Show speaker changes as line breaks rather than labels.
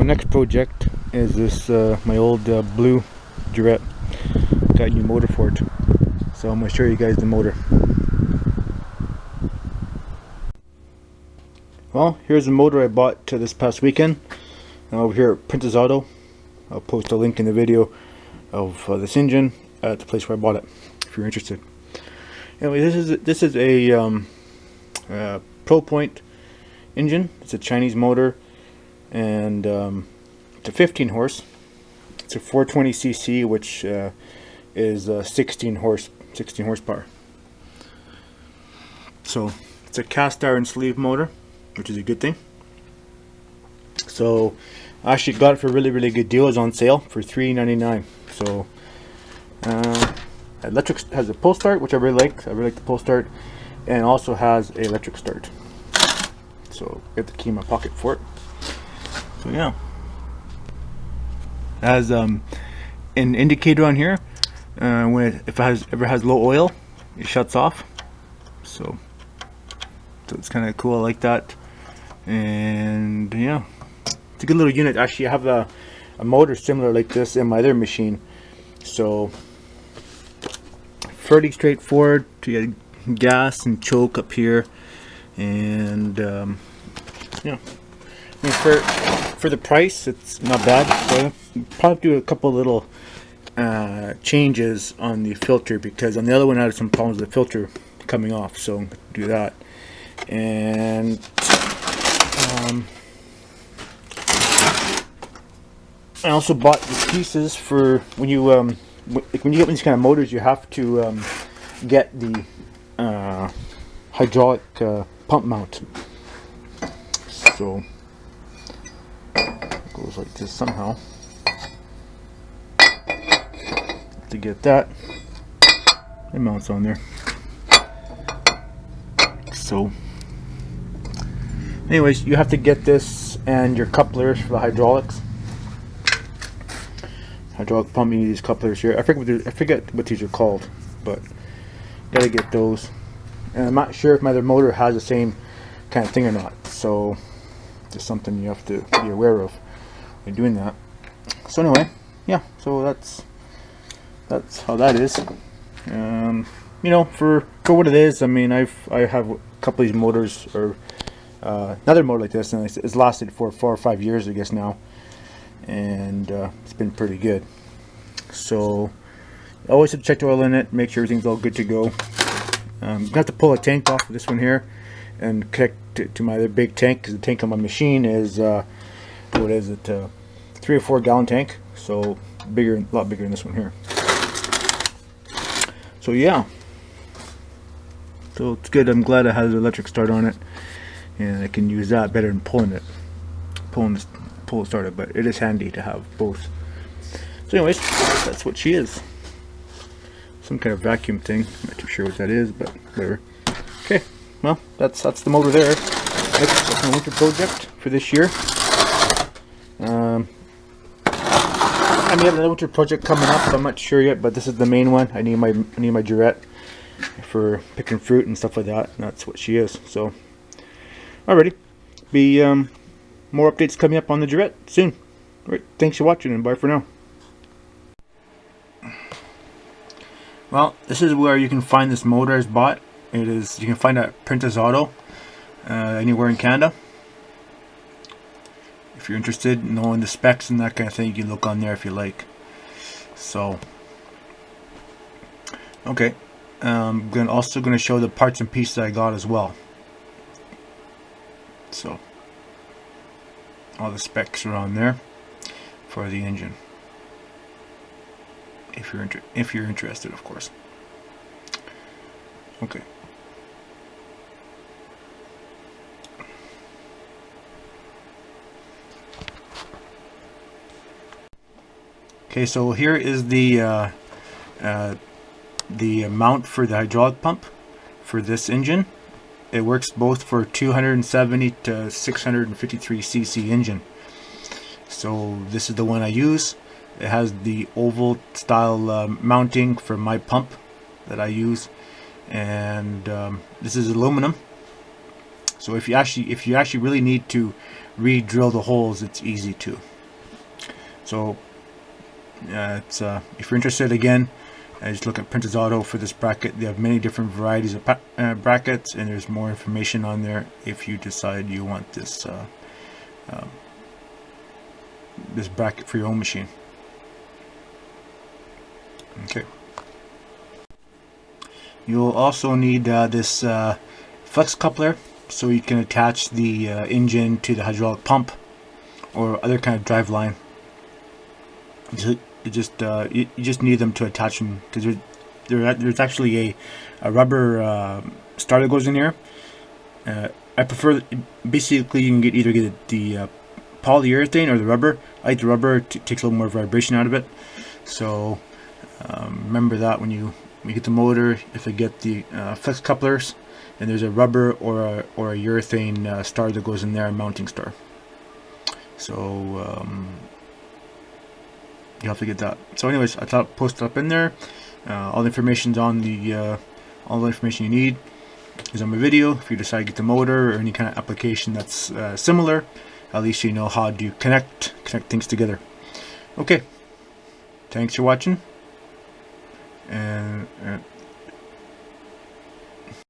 next project is this my old blue Gerrite. Got a new motor for it, so I'm going to show you guys the motor. Well, here's the motor I bought this past weekend over here at Princess Auto. I'll post a link in the video of this engine at the place where I bought it if you're interested. Anyway, this is a Pro Point engine. It's a Chinese motor, and it's a 15 horse. It's a 420cc, which is 16 horsepower. So it's a cast iron sleeve motor, which is a good thing. So I actually got it for a really good deal. It was on sale for $3.99. So electric, has a pull start, which I really like. I really like the pull start, and also has a electric start. So I have the key in my pocket for it. So yeah, it has an indicator on here. If it ever has low oil, it shuts off. So it's kind of cool. I like that. And yeah, it's a good little unit. Actually, I have a motor similar like this in my other machine, so fairly straightforward to get gas and choke up here. And yeah, I mean, for the price, it's not bad. So I'll probably do a couple little changes on the filter, because on the other one I had some problems with the filter coming off, so I'm going to do that. And I also bought the pieces for when you get these kind of motors, you have to get the hydraulic pump mount. So it goes like this somehow. To get that, it mounts on there. So anyways, you have to get this and your couplers for the hydraulics. Hydraulic pump, you need these couplers here. I forget what these are called, but gotta get those. And I'm not sure if my other motor has the same kind of thing or not, so just something you have to be aware of when doing that. So anyway, yeah, so that's how that is. You know, for what it is, I mean, I have a couple of these motors, or another motor like this, and it's lasted for 4 or 5 years, I guess now, and it's been pretty good. So always have to check the oil in it, make sure everything's all good to go. I'm gonna have to pull a tank off of this one here and connect to my other big tank, because the tank on my machine is what is it, 3 or 4 gallon tank, so bigger, a lot bigger than this one here. So yeah, so it's good. I'm glad it has an electric start on it, and I can use that better than pull it started, but it is handy to have both. So anyways, that's what she is. Some kind of vacuum thing. I'm not too sure what that is, but whatever. Okay, well, that's the motor there. That's my winter project for this year. I may have another winter project coming up. I'm not sure yet, but this is the main one. I need my Gerrite for picking fruit and stuff like that, and that's what she is. So alrighty, be more updates coming up on the Gerrite soon. Alright, thanks for watching, and bye for now. Well, this is where you can find this motor I bought. You can find it at Princess Auto, anywhere in Canada. If you're interested in knowing the specs and that kind of thing, you can look on there if you like. So okay, I'm also going to show the parts and pieces I got as well. So all the specs are on there for the engine, if you're interested, of course. Okay. Okay, so here is the mount for the hydraulic pump for this engine. It works both for 270 to 653 cc engine. So this is the one I use. It has the oval style mounting for my pump that I use, and this is aluminum. So if you actually really need to re-drill the holes, it's easy to. So it's if you're interested, again, just look at Princess Auto for this bracket. They have many different varieties of brackets, and there's more information on there if you decide you want this this bracket for your own machine. Okay. You'll also need this flex coupler, so you can attach the engine to the hydraulic pump or other kind of drive line. You just need them to attach them, because there's actually a rubber star that goes in here. I prefer, basically you can either get the polyurethane or the rubber. I like the rubber, takes a little more vibration out of it. So remember that when you get the motor, if you get the flex couplers, and there's a rubber or a urethane star that goes in there, a mounting star. So you have to get that. So anyways, I thought I'd post it up in there. All the information's on the all the information you need is on my video. If you decide to get the motor or any kind of application that's similar, at least you know how to connect things together. Okay, thanks for watching, and